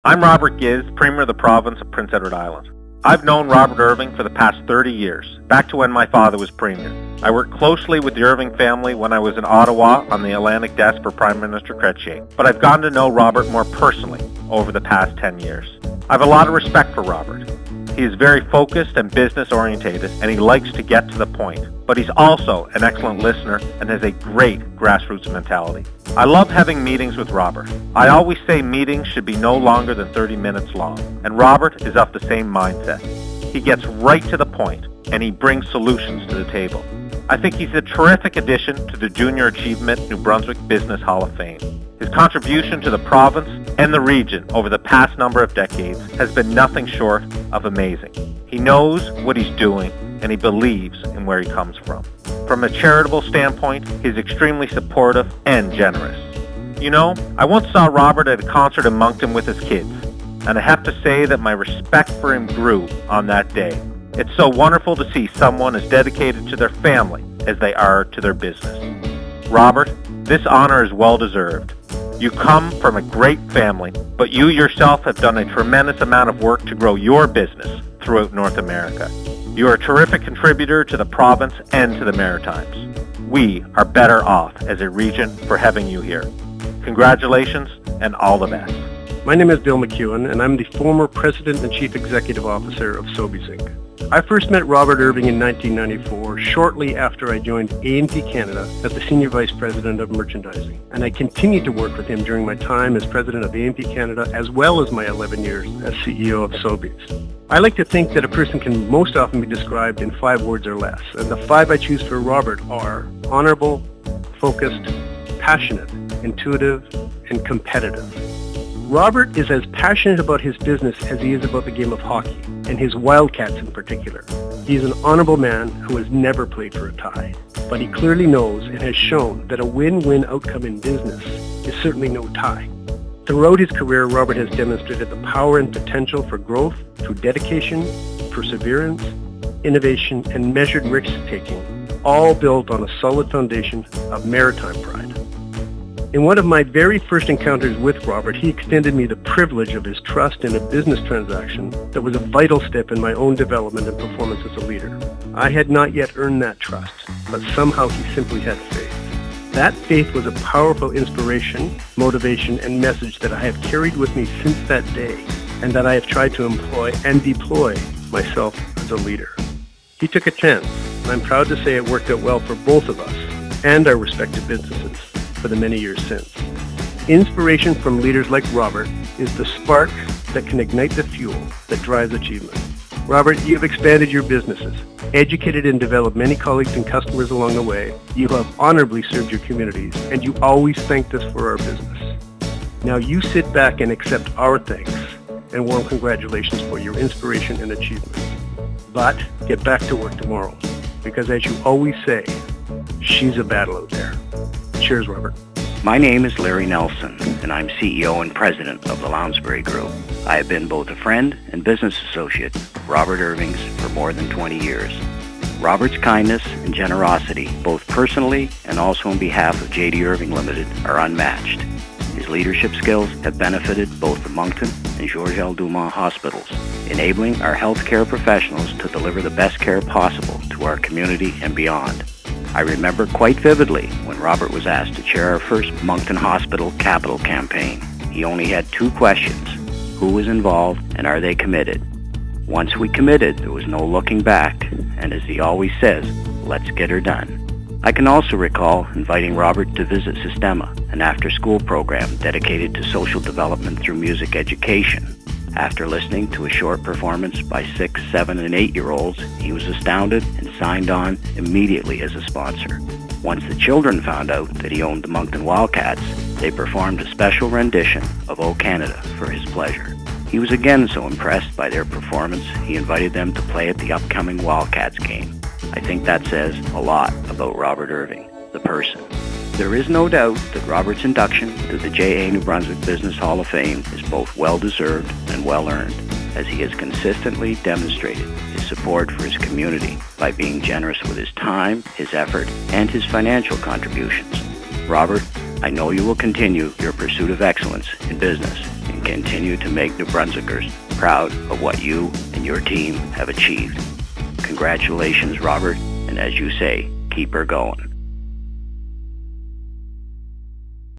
I'm Robert Giz, Premier of the Province of Prince Edward Island. I've known Robert Irving for the past 30 years, back to when my father was Premier. I worked closely with the Irving family when I was in Ottawa on the Atlantic desk for Prime Minister Chrétien, but I've gotten to know Robert more personally over the past 10 years. I have a lot of respect for Robert. He is very focused and business-orientated, and he likes to get to the point. But he's also an excellent listener and has a great grassroots mentality. I love having meetings with Robert. I always say meetings should be no longer than 30 minutes long, and Robert is of the same mindset. He gets right to the point, and he brings solutions to the table. I think he's a terrific addition to the Junior Achievement New Brunswick Business Hall of Fame. His contribution to the province and the region over the past number of decades has been nothing short of amazing. He knows what he's doing, and he believes in where he comes from. From a charitable standpoint, he's extremely supportive and generous. You know, I once saw Robert at a concert in Moncton with his kids, and I have to say that my respect for him grew on that day. It's so wonderful to see someone as dedicated to their family as they are to their business. Robert, this honor is well-deserved. You come from a great family, but you yourself have done a tremendous amount of work to grow your business throughout North America. You are a terrific contributor to the province and to the Maritimes. We are better off as a region for having you here. Congratulations and all the best. My name is Bill McEwen, and I'm the former President and Chief Executive Officer of Sobeys Inc. I first met Robert Irving in 1994, shortly after I joined A&P Canada as the Senior Vice President of Merchandising. And I continued to work with him during my time as President of A&P Canada, as well as my 11 years as CEO of Sobeys. I like to think that a person can most often be described in 5 words or less, and the 5 I choose for Robert are honorable, focused, passionate, intuitive, and competitive. Robert is as passionate about his business as he is about the game of hockey, and his Wildcats in particular. He is an honorable man who has never played for a tie, but he clearly knows and has shown that a win-win outcome in business is certainly no tie. Throughout his career, Robert has demonstrated the power and potential for growth through dedication, perseverance, innovation, and measured risk-taking, all built on a solid foundation of maritime pride. In one of my very first encounters with Robert, he extended me the privilege of his trust in a business transaction that was a vital step in my own development and performance as a leader. I had not yet earned that trust, but somehow he simply had faith. That faith was a powerful inspiration, motivation, and message that I have carried with me since that day, and that I have tried to employ and deploy myself as a leader. He took a chance, and I'm proud to say it worked out well for both of us and our respective businesses for the many years since. Inspiration from leaders like Robert is the spark that can ignite the fuel that drives achievement. Robert, you have expanded your businesses, educated and developed many colleagues and customers along the way. You have honorably served your communities, and you always thanked us for our business. Now you sit back and accept our thanks and warm congratulations for your inspiration and achievements. But get back to work tomorrow, because as you always say, she's a battle out there. Cheers, Robert. My name is Larry Nelson, and I'm CEO and President of the Lounsbury Group. I have been both a friend and business associate of Robert Irving's for more than 20 years. Robert's kindness and generosity, both personally and also on behalf of JD Irving Limited, are unmatched. His leadership skills have benefited both the Moncton and Georges L. Dumont hospitals, enabling our healthcare professionals to deliver the best care possible to our community and beyond. I remember quite vividly when Robert was asked to chair our first Moncton Hospital capital campaign. He only had 2 questions: who was involved and are they committed? Once we committed, there was no looking back, and as he always says, let's get her done. I can also recall inviting Robert to visit Sistema, an after-school program dedicated to social development through music education. After listening to a short performance by 6, 7, and 8-year-olds, he was astounded and signed on immediately as a sponsor. Once the children found out that he owned the Moncton Wildcats, they performed a special rendition of O Canada for his pleasure. He was again so impressed by their performance, he invited them to play at the upcoming Wildcats game. I think that says a lot about Robert Irving, the person. There is no doubt that Robert's induction to the JA New Brunswick Business Hall of Fame is both well-deserved and well-earned, as he has consistently demonstrated his support for his community by being generous with his time, his effort, and his financial contributions. Robert, I know you will continue your pursuit of excellence in business and and continue to make New Brunswickers proud of what you and your team have achieved. Congratulations, Robert, and as you say, keep her going.